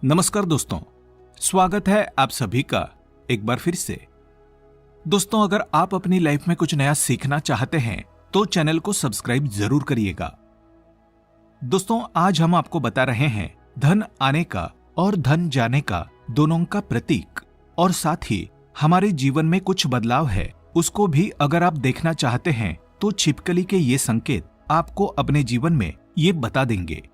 नमस्कार दोस्तों, स्वागत है आप सभी का एक बार फिर से। दोस्तों, अगर आप अपनी लाइफ में कुछ नया सीखना चाहते हैं तो चैनल को सब्सक्राइब जरूर करिएगा। दोस्तों, आज हम आपको बता रहे हैं धन आने का और धन जाने का दोनों का प्रतीक, और साथ ही हमारे जीवन में कुछ बदलाव है उसको भी अगर आप देखना चाहते हैं तो छिपकली के ये संकेत आपको अपने जीवन में ये बता देंगे।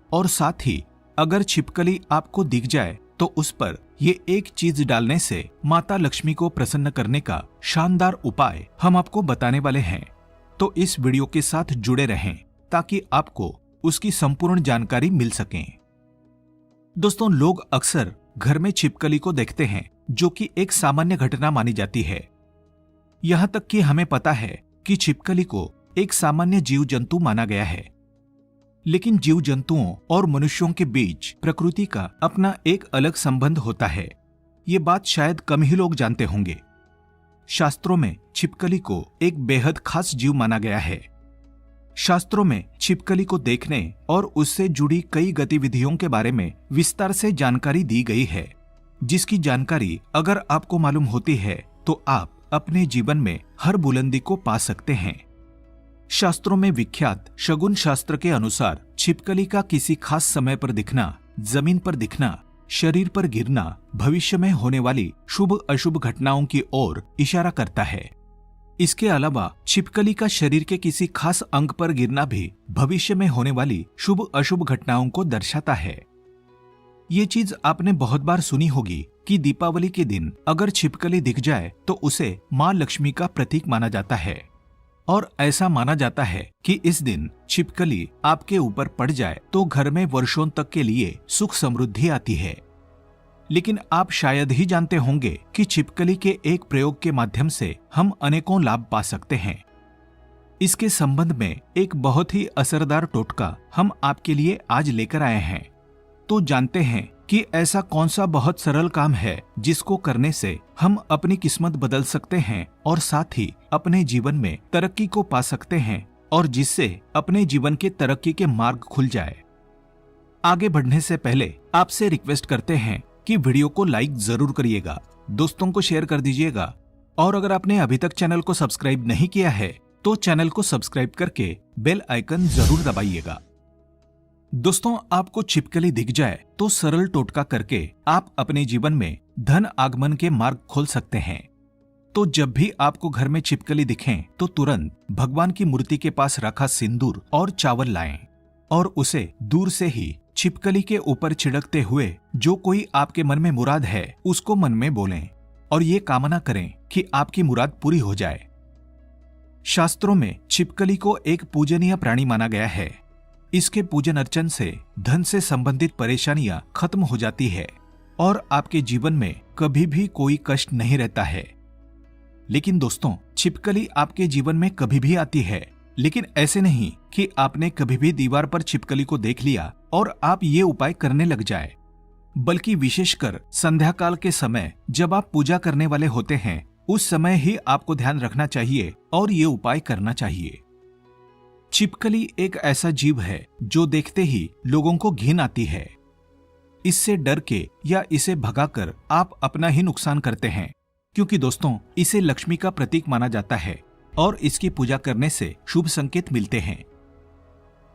और साथ ही अगर छिपकली आपको दिख जाए तो उस पर ये एक चीज डालने से माता लक्ष्मी को प्रसन्न करने का शानदार उपाय हम आपको बताने वाले हैं। तो इस वीडियो के साथ जुड़े रहें ताकि आपको उसकी संपूर्ण जानकारी मिल सके। दोस्तों, लोग अक्सर घर में छिपकली को देखते हैं जो कि एक सामान्य घटना मानी जाती है। यहां तक कि हमें पता है कि छिपकली को एक सामान्य जीव जंतु माना गया है, लेकिन जीव जंतुओं और मनुष्यों के बीच प्रकृति का अपना एक अलग संबंध होता है। ये बात शायद कम ही लोग जानते होंगे। शास्त्रों में छिपकली को एक बेहद खास जीव माना गया है। शास्त्रों में छिपकली को देखने और उससे जुड़ी कई गतिविधियों के बारे में विस्तार से जानकारी दी गई है, जिसकी जानकारी अगर आपको मालूम होती है तो आप अपने जीवन में हर बुलंदी को पा सकते हैं। शास्त्रों में विख्यात शगुन शास्त्र के अनुसार छिपकली का किसी खास समय पर दिखना, जमीन पर दिखना, शरीर पर गिरना भविष्य में होने वाली शुभ अशुभ घटनाओं की ओर इशारा करता है। इसके अलावा छिपकली का शरीर के किसी खास अंग पर गिरना भी भविष्य में होने वाली शुभ अशुभ घटनाओं को दर्शाता है। ये चीज आपने बहुत बार सुनी होगी कि दीपावली के दिन अगर छिपकली दिख जाए तो उसे माँ लक्ष्मी का प्रतीक माना जाता है, और ऐसा माना जाता है कि इस दिन छिपकली आपके ऊपर पड़ जाए तो घर में वर्षों तक के लिए सुख समृद्धि आती है। लेकिन आप शायद ही जानते होंगे कि छिपकली के एक प्रयोग के माध्यम से हम अनेकों लाभ पा सकते हैं। इसके संबंध में एक बहुत ही असरदार टोटका हम आपके लिए आज लेकर आए हैं। तो जानते हैं कि ऐसा कौन सा बहुत सरल काम है जिसको करने से हम अपनी किस्मत बदल सकते हैं और साथ ही अपने जीवन में तरक्की को पा सकते हैं, और जिससे अपने जीवन के तरक्की के मार्ग खुल जाए। आगे बढ़ने से पहले आपसे रिक्वेस्ट करते हैं कि वीडियो को लाइक जरूर करिएगा, दोस्तों को शेयर कर दीजिएगा, और अगर आपने अभी तक चैनल को सब्सक्राइब नहीं किया है तो चैनल को सब्सक्राइब करके बेल आइकन जरूर दबाइएगा। दोस्तों, आपको छिपकली दिख जाए तो सरल टोटका करके आप अपने जीवन में धन आगमन के मार्ग खोल सकते हैं। तो जब भी आपको घर में छिपकली दिखें तो तुरंत भगवान की मूर्ति के पास रखा सिंदूर और चावल लाएं, और उसे दूर से ही छिपकली के ऊपर छिड़कते हुए जो कोई आपके मन में मुराद है उसको मन में बोलें, और ये कामना करें कि आपकी मुराद पूरी हो जाए। शास्त्रों में छिपकली को एक पूजनीय प्राणी माना गया है। इसके पूजन अर्चन से धन से संबंधित परेशानियां खत्म हो जाती है और आपके जीवन में कभी भी कोई कष्ट नहीं रहता है। लेकिन दोस्तों, छिपकली आपके जीवन में कभी भी आती है, लेकिन ऐसे नहीं कि आपने कभी भी दीवार पर छिपकली को देख लिया और आप ये उपाय करने लग जाए, बल्कि विशेषकर संध्या काल के समय जब आप पूजा करने वाले होते हैं उस समय ही आपको ध्यान रखना चाहिए और ये उपाय करना चाहिए। छिपकली एक ऐसा जीव है जो देखते ही लोगों को घिन आती है। इससे डर के या इसे भगाकर आप अपना ही नुकसान करते हैं, क्योंकि दोस्तों इसे लक्ष्मी का प्रतीक माना जाता है और इसकी पूजा करने से शुभ संकेत मिलते हैं।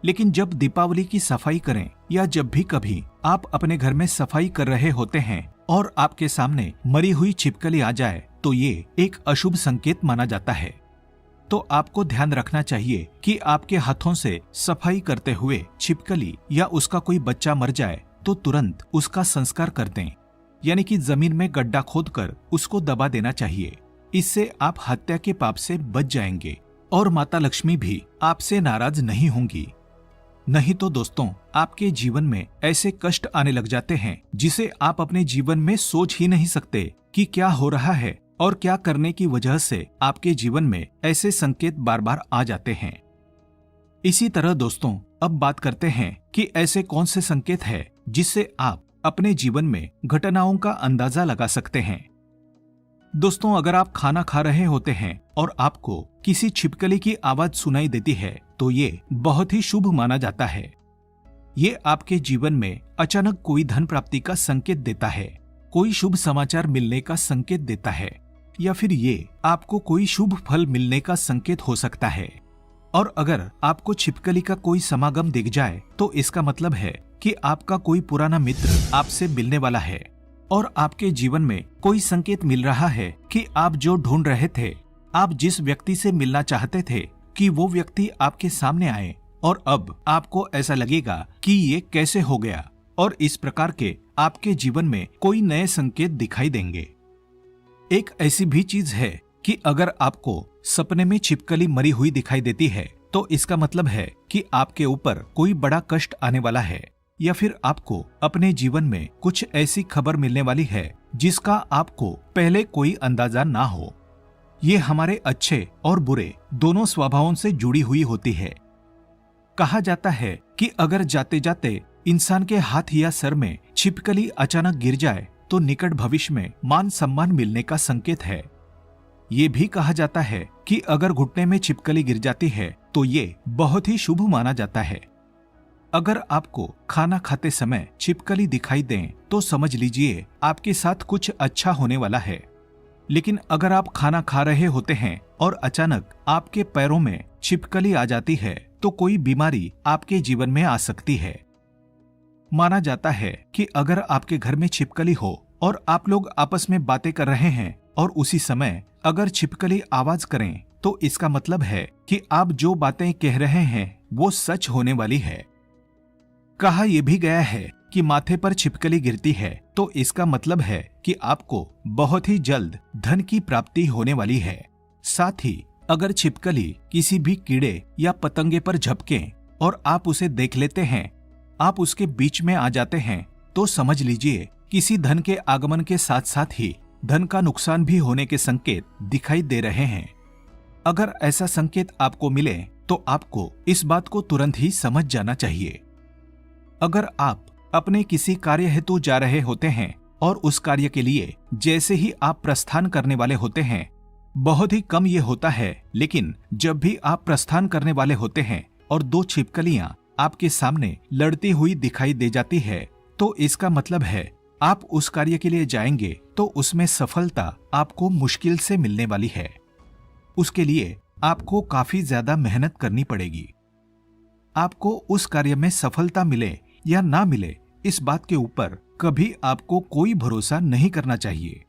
लेकिन जब दीपावली की सफाई करें या जब भी कभी आप अपने घर में सफाई कर रहे होते हैं और आपके सामने मरी हुई छिपकली आ जाए तो ये एक अशुभ संकेत माना जाता है। तो आपको ध्यान रखना चाहिए कि आपके हाथों से सफाई करते हुए छिपकली या उसका कोई बच्चा मर जाए तो तुरंत उसका संस्कार कर दें, यानी कि जमीन में गड्ढा खोदकर उसको दबा देना चाहिए। इससे आप हत्या के पाप से बच जाएंगे और माता लक्ष्मी भी आपसे नाराज नहीं होंगी। नहीं तो दोस्तों, आपके जीवन में ऐसे कष्ट आने लग जाते हैं जिसे आप अपने जीवन में सोच ही नहीं सकते कि क्या हो रहा है और क्या करने की वजह से आपके जीवन में ऐसे संकेत बार बार आ जाते हैं। इसी तरह दोस्तों, अब बात करते हैं कि ऐसे कौन से संकेत हैं जिससे आप अपने जीवन में घटनाओं का अंदाजा लगा सकते हैं। दोस्तों, अगर आप खाना खा रहे होते हैं और आपको किसी छिपकली की आवाज सुनाई देती है तो ये बहुत ही शुभ माना जाता है। ये आपके जीवन में अचानक कोई धन प्राप्ति का संकेत देता है, कोई शुभ समाचार मिलने का संकेत देता है, या फिर ये आपको कोई शुभ फल मिलने का संकेत हो सकता है। और अगर आपको छिपकली का कोई समागम दिख जाए तो इसका मतलब है कि आपका कोई पुराना मित्र आपसे मिलने वाला है और आपके जीवन में कोई संकेत मिल रहा है कि आप जो ढूंढ रहे थे, आप जिस व्यक्ति से मिलना चाहते थे, कि वो व्यक्ति आपके सामने आए और अब आपको ऐसा लगेगा कि ये कैसे हो गया, और इस प्रकार के आपके जीवन में कोई नए संकेत दिखाई देंगे। एक ऐसी भी चीज है कि अगर आपको सपने में छिपकली मरी हुई दिखाई देती है तो इसका मतलब है कि आपके ऊपर कोई बड़ा कष्ट आने वाला है, या फिर आपको अपने जीवन में कुछ ऐसी खबर मिलने वाली है जिसका आपको पहले कोई अंदाजा ना हो। ये हमारे अच्छे और बुरे दोनों स्वभावों से जुड़ी हुई होती है। कहा जाता है कि अगर जाते जाते इंसान के हाथ या सर में छिपकली अचानक गिर जाए तो निकट भविष्य में मान सम्मान मिलने का संकेत है। ये भी कहा जाता है कि अगर घुटने में छिपकली गिर जाती है तो ये बहुत ही शुभ माना जाता है। अगर आपको खाना खाते समय छिपकली दिखाई दें तो समझ लीजिए आपके साथ कुछ अच्छा होने वाला है। लेकिन अगर आप खाना खा रहे होते हैं और अचानक आपके पैरों में छिपकली आ जाती है तो कोई बीमारी आपके जीवन में आ सकती है। माना जाता है कि अगर आपके घर में छिपकली हो और आप लोग आपस में बातें कर रहे हैं और उसी समय अगर छिपकली आवाज करें तो इसका मतलब है कि आप जो बातें कह रहे हैं वो सच होने वाली है। कहा यह भी गया है कि माथे पर छिपकली गिरती है तो इसका मतलब है कि आपको बहुत ही जल्द धन की प्राप्ति होने वाली है। साथ ही अगर छिपकली किसी भी कीड़े या पतंगे पर झपके और आप उसे देख लेते हैं, आप उसके बीच में आ जाते हैं, तो समझ लीजिए किसी धन के आगमन के साथ साथ ही धन का नुकसान भी होने के संकेत दिखाई दे रहे हैं। अगर ऐसा संकेत आपको मिले तो आपको इस बात को तुरंत ही समझ जाना चाहिए। अगर आप अपने किसी कार्य हेतु जा रहे होते हैं और उस कार्य के लिए जैसे ही आप प्रस्थान करने वाले होते हैं, बहुत ही कम ये होता है, लेकिन जब भी आप प्रस्थान करने वाले होते हैं और दो छिपकलियां आपके सामने लड़ती हुई दिखाई दे जाती है तो इसका मतलब है आप उस कार्य के लिए जाएंगे तो उसमें सफलता आपको मुश्किल से मिलने वाली है। उसके लिए आपको काफी ज्यादा मेहनत करनी पड़ेगी। आपको उस कार्य में सफलता मिले या ना मिले, इस बात के ऊपर कभी आपको कोई भरोसा नहीं करना चाहिए।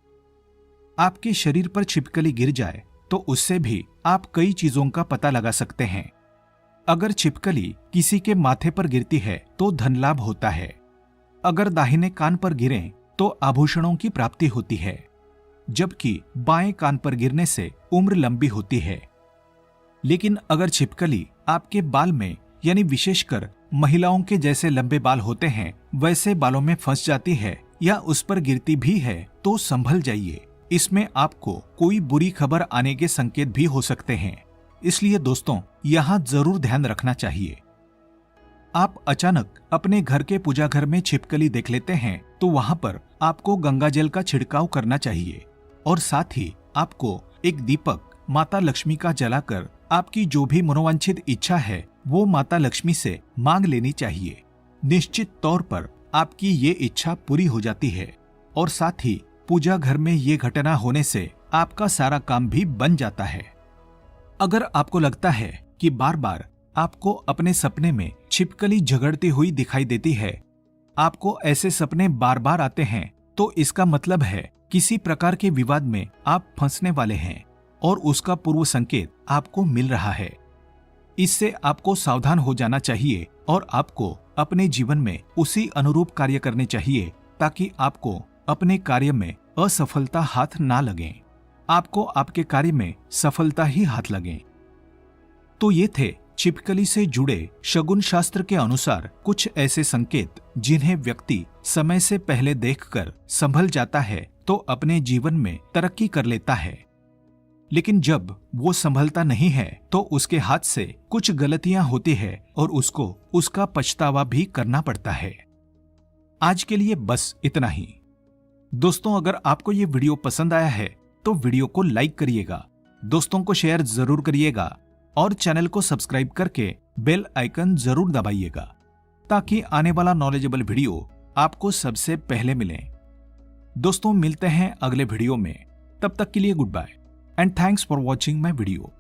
आपके शरीर पर छिपकली गिर जाए तो उससे भी आप कई चीजों का पता लगा सकते हैं। अगर छिपकली किसी के माथे पर गिरती है तो धन लाभ होता है। अगर दाहिने कान पर गिरें तो आभूषणों की प्राप्ति होती है, जबकि बाएं कान पर गिरने से उम्र लंबी होती है। लेकिन अगर छिपकली आपके बाल में, यानी विशेषकर महिलाओं के जैसे लंबे बाल होते हैं वैसे बालों में फंस जाती है या उस पर गिरती भी है तो संभल जाइए, इसमें आपको कोई बुरी खबर आने के संकेत भी हो सकते हैं। इसलिए दोस्तों, यहाँ जरूर ध्यान रखना चाहिए। आप अचानक अपने घर के पूजा घर में छिपकली देख लेते हैं तो वहां पर आपको गंगा जल का छिड़काव करना चाहिए और साथ ही आपको एक दीपक माता लक्ष्मी का जलाकर आपकी जो भी मनोवांछित इच्छा है वो माता लक्ष्मी से मांग लेनी चाहिए। निश्चित तौर पर आपकी ये इच्छा पूरी हो जाती है और साथ ही पूजा घर में ये घटना होने से आपका सारा काम भी बन जाता है। अगर आपको लगता है कि बार बार आपको अपने सपने में छिपकली झगड़ती हुई दिखाई देती है, आपको ऐसे सपने बार बार आते हैं, तो इसका मतलब है किसी प्रकार के विवाद में आप फंसने वाले हैं और उसका पूर्व संकेत आपको मिल रहा है। इससे आपको सावधान हो जाना चाहिए और आपको अपने जीवन में उसी अनुरूप कार्य करने चाहिए ताकि आपको अपने कार्य में असफलता हाथ ना लगे, आपको आपके कार्य में सफलता ही हाथ लगे। तो ये थे छिपकली से जुड़े शगुन शास्त्र के अनुसार कुछ ऐसे संकेत जिन्हें व्यक्ति समय से पहले देखकर संभल जाता है तो अपने जीवन में तरक्की कर लेता है। लेकिन जब वो संभलता नहीं है तो उसके हाथ से कुछ गलतियां होती है और उसको उसका पछतावा भी करना पड़ता है। आज के लिए बस इतना ही। दोस्तों, अगर आपको ये वीडियो पसंद आया है तो वीडियो को लाइक करिएगा, दोस्तों को शेयर जरूर करिएगा और चैनल को सब्सक्राइब करके बेल आइकन जरूर दबाइएगा ताकि आने वाला नॉलेजेबल वीडियो आपको सबसे पहले मिले। दोस्तों मिलते हैं अगले वीडियो में, तब तक के लिए good bye and thanks for watching my video.